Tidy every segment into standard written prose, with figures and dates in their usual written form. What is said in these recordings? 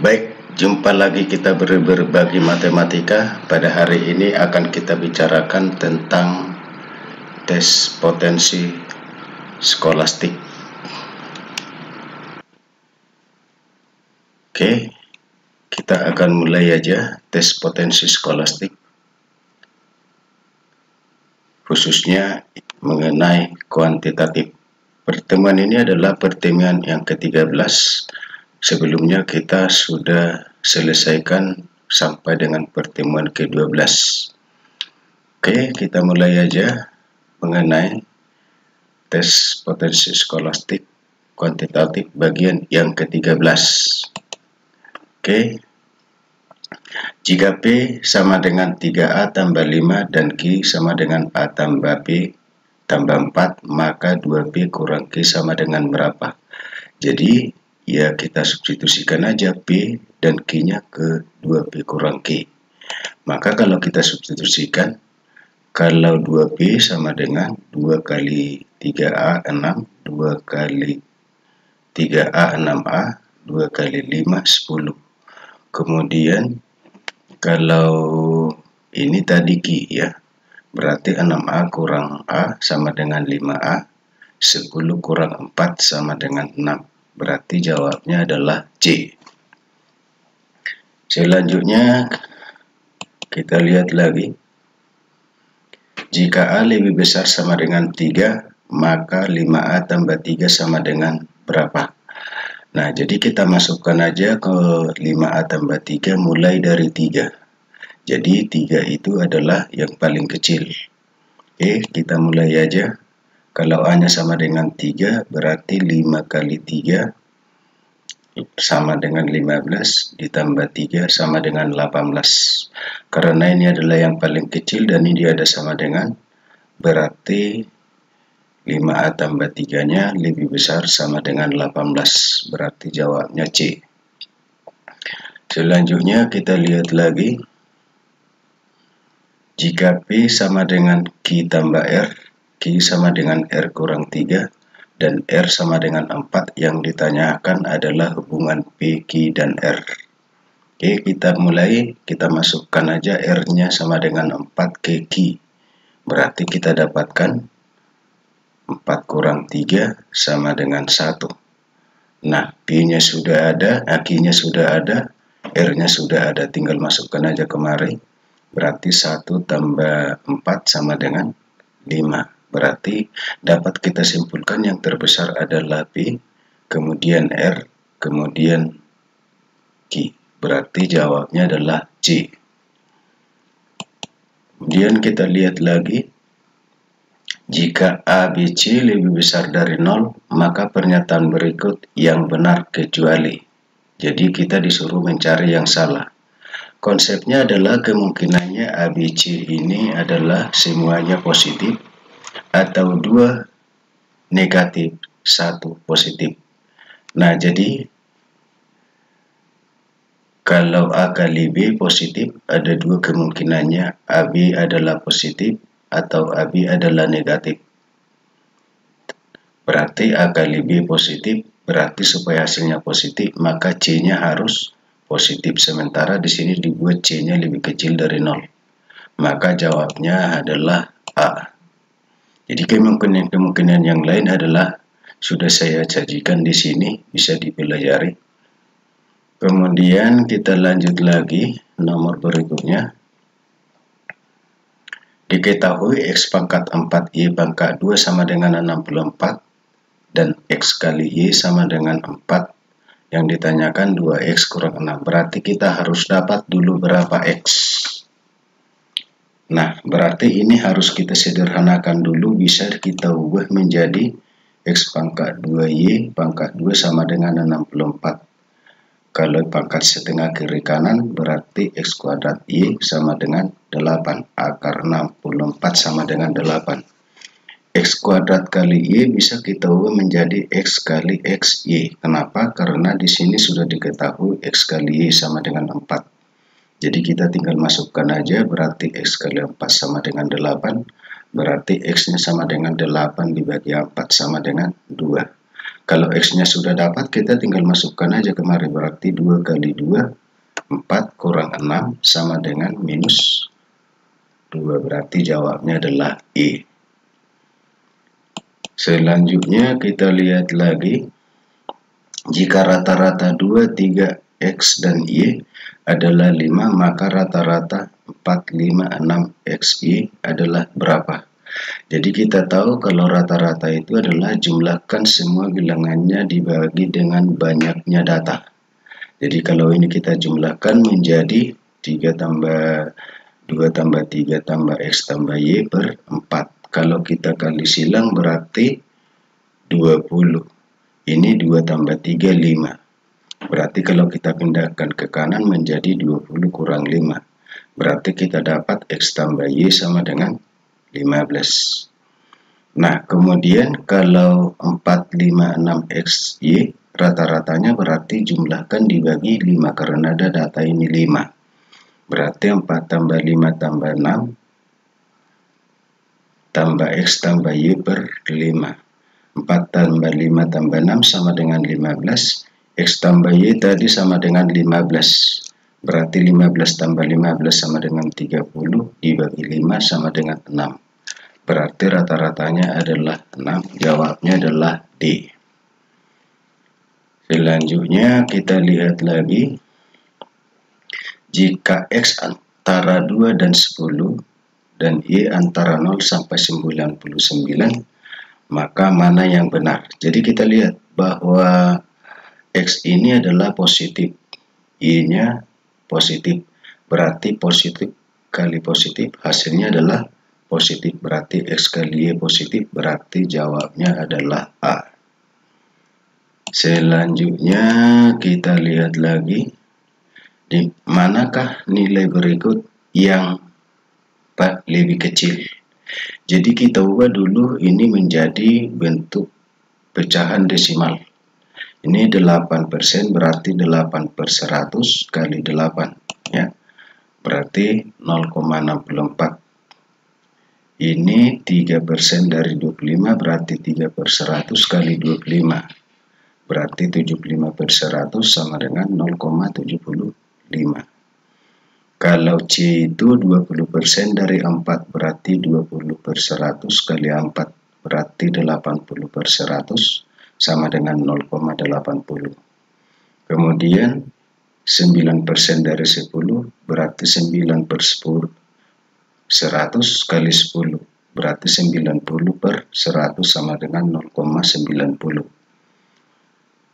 Baik, jumpa lagi kita berbagi matematika. Pada hari ini akan kita bicarakan tentang tes potensi skolastik. Oke, kita akan mulai aja tes potensi skolastik, khususnya mengenai kuantitatif. Pertemuan ini adalah pertemuan yang ke-13. Sebelumnya kita sudah selesaikan sampai dengan pertemuan ke-12. Oke, kita mulai aja mengenai tes potensi skolastik kuantitatif bagian yang ke-13. Oke, jika P sama dengan 3A tambah 5 dan Q sama dengan A tambah B tambah 4, maka 2P kurang Q sama dengan berapa? Jadi ya kita substitusikan aja P dan Q-nya ke 2P kurang Q. Maka kalau kita substitusikan, kalau 2P sama dengan 2 kali 3A 6, 2 kali 3A 6A, 2 kali 5 10. Kemudian kalau ini tadi Q ya, berarti 6A kurang A sama dengan 5A, 10 kurang 4 sama dengan 6. Berarti jawabnya adalah C. Selanjutnya kita lihat lagi. Jika A lebih besar sama dengan 3, maka 5A tambah 3 sama dengan berapa? Nah, jadi kita masukkan aja ke 5A tambah 3 mulai dari 3. Jadi 3 itu adalah yang paling kecil. Oke, kita mulai aja. Kalau A-nya sama dengan 3, berarti 5 kali 3 sama dengan 15, ditambah 3 sama dengan 18. Karena ini adalah yang paling kecil dan ini ada sama dengan, berarti 5A tambah 3-nya lebih besar sama dengan 18. Berarti jawabnya C. Selanjutnya kita lihat lagi. Jika P sama dengan Q tambah R, Q sama dengan R kurang 3, dan R sama dengan 4, yang ditanyakan adalah hubungan P, Q, dan R. Oke, kita mulai, kita masukkan aja R-nya sama dengan 4 ke Q. Berarti kita dapatkan 4 kurang 3 sama dengan 1. Nah, P-nya sudah ada, Q-nya sudah ada, R-nya sudah ada, tinggal masukkan aja kemari. Berarti 1 tambah 4 sama dengan 5. Berarti dapat kita simpulkan yang terbesar adalah P, kemudian R, kemudian Q. Berarti jawabnya adalah C. Kemudian kita lihat lagi. Jika A, B, C lebih besar dari 0, maka pernyataan berikut yang benar kecuali. Jadi kita disuruh mencari yang salah. Konsepnya adalah kemungkinannya A, B, C ini adalah semuanya positif atau 2 negatif, 1 positif. Nah, jadi kalau A kali B positif, ada 2 kemungkinannya, AB adalah positif atau AB adalah negatif. Berarti A kali B positif, berarti supaya hasilnya positif, maka C-nya harus positif. Sementara di sini dibuat C-nya lebih kecil dari 0. Maka jawabnya adalah A. Jadi kemungkinan yang lain adalah sudah saya sajikan di sini, bisa dipelajari. Kemudian kita lanjut lagi, nomor berikutnya. Diketahui X pangkat 4Y pangkat 2 sama dengan 64 dan X kali Y sama dengan 4. Yang ditanyakan 2X kurang 6. Berarti kita harus dapat dulu berapa X. Nah, berarti ini harus kita sederhanakan dulu, bisa kita ubah menjadi X pangkat 2Y pangkat 2 sama dengan 64. Kalau pangkat setengah kiri kanan, berarti X kuadrat Y sama dengan 8. Akar 64 sama dengan 8. X kuadrat kali Y bisa kita ubah menjadi X kali X Y. Kenapa? Karena di sini sudah diketahui X kali Y sama dengan 4. Jadi kita tinggal masukkan aja, berarti X kali 4 sama dengan 8. Berarti X-nya sama dengan 8 dibagi 4 sama dengan 2. Kalau X-nya sudah dapat, kita tinggal masukkan aja kemari. Berarti 2 kali 2, 4 kurang 6 sama dengan minus 2. Berarti jawabnya adalah E. Selanjutnya kita lihat lagi. Jika rata-rata 2, 3, X dan Y adalah 5, maka rata-rata 4, 5, 6, X, Y adalah berapa? Jadi kita tahu kalau rata-rata itu adalah jumlahkan semua bilangannya dibagi dengan banyaknya data. Jadi kalau ini kita jumlahkan menjadi 3 tambah 2 tambah 3 tambah X tambah Y per 4. Kalau kita kali silang berarti 20. Ini 2 tambah 3, 5. Berarti kalau kita pindahkan ke kanan menjadi 20 kurang 5. Berarti kita dapat X tambah Y sama dengan 15. Nah, kemudian kalau 4, 5, 6, X, Y, rata-ratanya berarti jumlahkan dibagi 5 karena ada data ini 5. Berarti 4 tambah 5 tambah 6 tambah X tambah Y per 5. 4 tambah 5 tambah 6 sama dengan 15. X tambah Y tadi sama dengan 15. Berarti 15 tambah 15 sama dengan 30. Dibagi 5 sama dengan 6. Berarti rata-ratanya adalah 6. Jawabnya adalah D. Selanjutnya kita lihat lagi. Jika X antara 2 dan 10 dan Y antara 0 sampai 99, maka mana yang benar? Jadi kita lihat bahwa X ini adalah positif, Y-nya positif. Berarti positif kali positif hasilnya adalah positif. Berarti X kali Y positif, berarti jawabnya adalah A. Selanjutnya kita lihat lagi. Di manakah nilai berikut yang lebih kecil? Jadi kita ubah dulu ini menjadi bentuk pecahan desimal. Ini 8%, berarti 8 per 100 kali 8, ya. Berarti 0,64. Ini 3% dari 25, berarti 3 per 100 kali 25. Berarti 75 per 100 sama dengan 0,75. Kalau C itu 20% dari 4, berarti 20 per 100 kali 4, berarti 80 per 100 sama dengan 0,80. Kemudian 9% dari 10, berarti 9 per 10, 100 kali 10, berarti 90 per 100 sama dengan 0,90.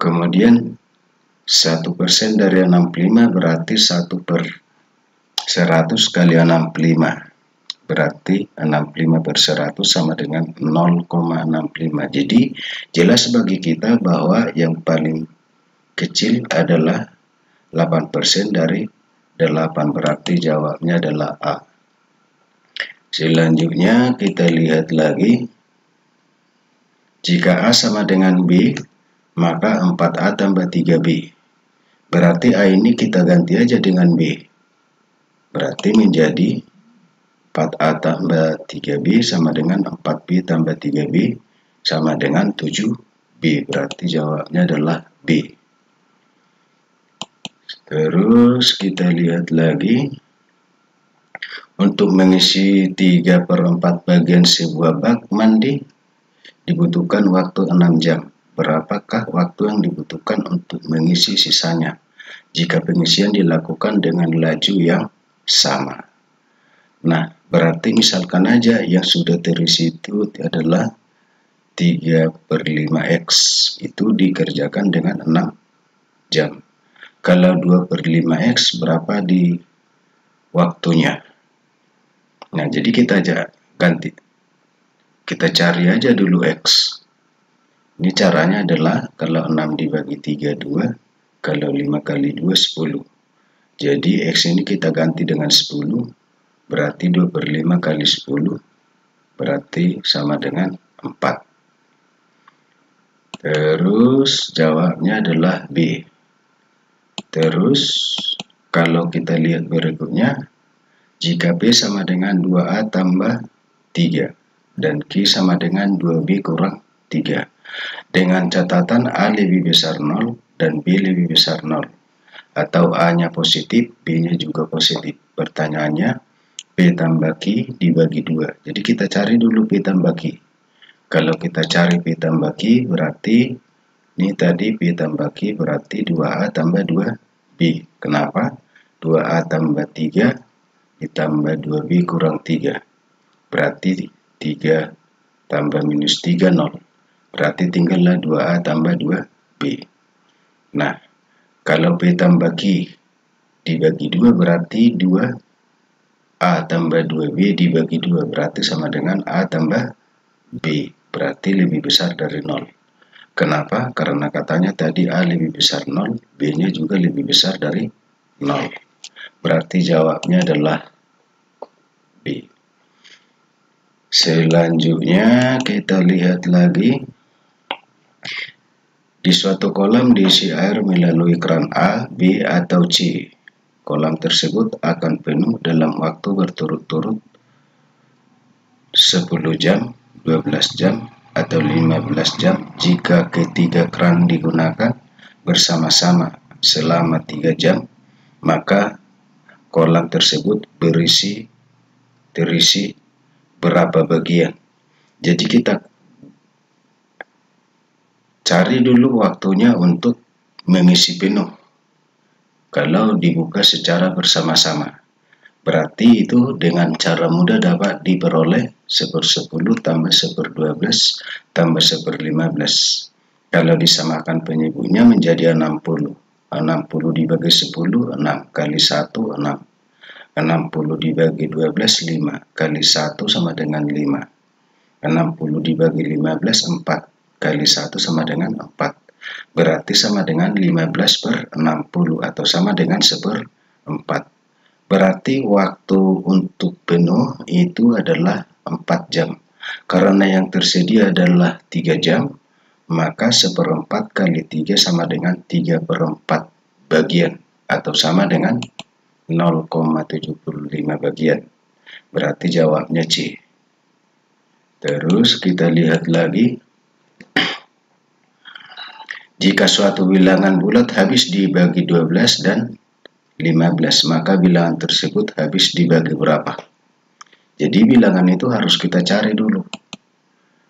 Kemudian 1% dari 65, berarti 1 per 100 kali 65. Berarti 65 per 100 sama dengan 0,65. Jadi jelas bagi kita bahwa yang paling kecil adalah 8% dari 8. Berarti jawabnya adalah A. Selanjutnya kita lihat lagi. Jika A sama dengan B, maka 4A tambah 3B. Berarti A ini kita ganti aja dengan B. Berarti menjadi 4A tambah 3B sama dengan 4B tambah 3B sama dengan 7B. Berarti jawabnya adalah B. Terus kita lihat lagi. Untuk mengisi 3/4 bagian sebuah bak mandi dibutuhkan waktu 6 jam. Berapakah waktu yang dibutuhkan untuk mengisi sisanya jika pengisian dilakukan dengan laju yang sama? Nah, berarti misalkan aja yang sudah terisi itu adalah 3/5X. Itu dikerjakan dengan 6 jam. Kalau 2/5X berapa di waktunya? Nah, jadi kita aja ganti. Kita cari aja dulu X. Ini caranya adalah kalau 6 dibagi 3, 2. Kalau 5 kali 2, 10. Jadi X ini kita ganti dengan 10. Berarti 2/5 kali 10. Berarti sama dengan 4. Terus jawabnya adalah B. Terus kalau kita lihat berikutnya. Jika B sama dengan 2A tambah 3 dan Q sama dengan 2B kurang 3. dengan catatan A lebih besar 0 dan B lebih besar 0, atau A-nya positif, B-nya juga positif. Pertanyaannya, P tambah Q dibagi 2. Jadi kita cari dulu P tambah Q. Kalau kita cari P tambah Q, berarti ini tadi P tambah Q berarti 2A tambah 2B. Kenapa? 2A tambah 3 ditambah 2B kurang 3. Berarti 3 tambah minus 3, 0. Berarti tinggallah 2A tambah 2B. Nah, kalau P tambah Q dibagi 2 berarti 2A tambah 2B dibagi 2 berarti sama dengan A tambah B. Berarti lebih besar dari 0. Kenapa? Karena katanya tadi A lebih besar 0, B-nya juga lebih besar dari 0. Berarti jawabnya adalah B. Selanjutnya kita lihat lagi. Di suatu kolam diisi air melalui keran A, B, atau C. Kolam tersebut akan penuh dalam waktu berturut-turut 10 jam, 12 jam, atau 15 jam jika ketiga keran digunakan bersama-sama selama 3 jam, maka kolam tersebut terisi berapa bagian. Jadi kita cari dulu waktunya untuk mengisi penuh. Kalau dibuka secara bersama-sama, berarti itu dengan cara mudah dapat diperoleh 1/10 tambah 1/12 tambah 1/15. Kalau disamakan penyebutnya menjadi 60. 60 dibagi 10, 6. Kali 1, 6. 60 dibagi 12, 5. Kali 1 sama dengan 5. 60 dibagi 15, 4. Kali 1 sama dengan 4. Berarti sama dengan 15/60 atau sama dengan 1/4. Berarti waktu untuk penuh itu adalah 4 jam. Karena yang tersedia adalah 3 jam, maka 1/4 kali 3 sama dengan 3/4 bagian atau sama dengan 0,75 bagian. Berarti jawabnya C. Terus kita lihat lagi. Jika suatu bilangan bulat habis dibagi 12 dan 15, maka bilangan tersebut habis dibagi berapa? Jadi bilangan itu harus kita cari dulu.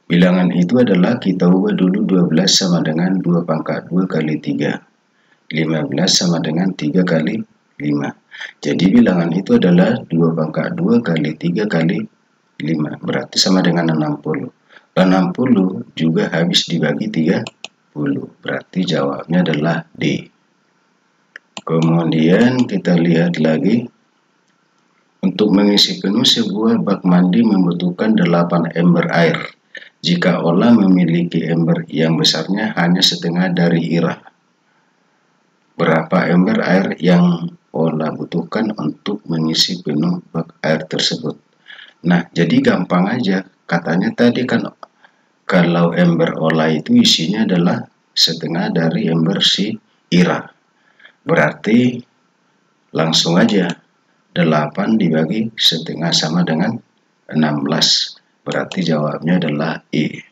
Bilangan itu adalah kita ubah dulu 12 sama dengan 2 pangkat 2 kali 3. 15 sama dengan 3 kali 5. Jadi bilangan itu adalah 2 pangkat 2 kali 3 kali 5. Berarti sama dengan 60. 60 juga habis dibagi 30. Berarti jawabnya adalah D. Kemudian kita lihat lagi. Untuk mengisi penuh sebuah bak mandi membutuhkan 8 ember air. Jika Ola memiliki ember yang besarnya hanya setengah dari Ira, berapa ember air yang Ola butuhkan untuk mengisi penuh bak air tersebut? Nah, jadi gampang aja. Katanya tadi kan kalau ember Ola itu isinya adalah setengah dari ember si Ira. Berarti langsung aja 8 dibagi setengah sama dengan 16. Berarti jawabnya adalah E.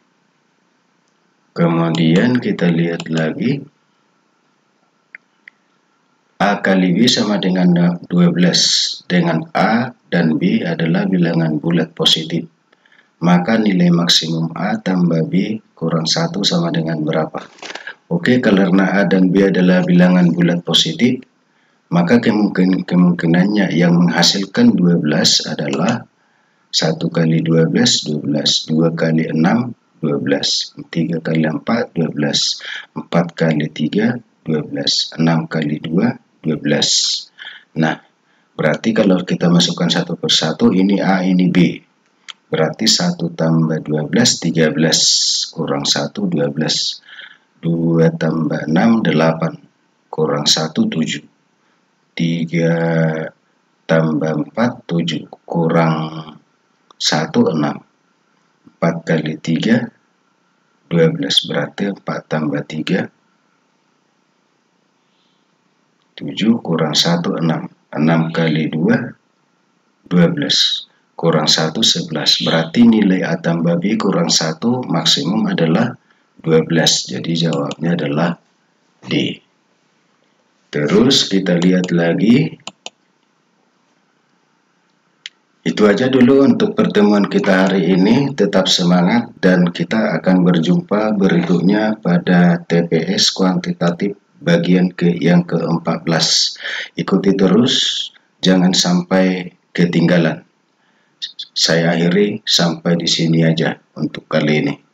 Kemudian kita lihat lagi. A kali B sama dengan 12. Dengan A dan B adalah bilangan bulat positif. Maka nilai maksimum A tambah B kurang 1 sama dengan berapa? Oke, karena A dan B adalah bilangan bulat positif, maka kemungkinannya yang menghasilkan 12 adalah 1 kali 12, 12. 2 kali 6, 12. 3 kali 4, 12. 4 kali 3, 12. 6 kali 2, 12. Nah, berarti kalau kita masukkan satu persatu, ini A, ini B. Berarti 1 tambah 12, 13. Kurang 1, 12. 2 tambah 6, 8. Kurang 1, 7. 3 tambah 4, 7. Kurang 1, 6. 4 kali 3, 12. Berarti 4 tambah 3, 7. Kurang 1, 6. 6 kali 2, 12. Kurang 1, 11. Berarti nilai A tambah B kurang 1 maksimum adalah 12. Jadi jawabnya adalah D. Terus kita lihat lagi. Itu aja dulu untuk pertemuan kita hari ini. Tetap semangat dan kita akan berjumpa berikutnya pada TPS kuantitatif bagian yang ke-14. Ikuti terus, jangan sampai ketinggalan. Saya akhiri sampai di sini aja untuk kali ini.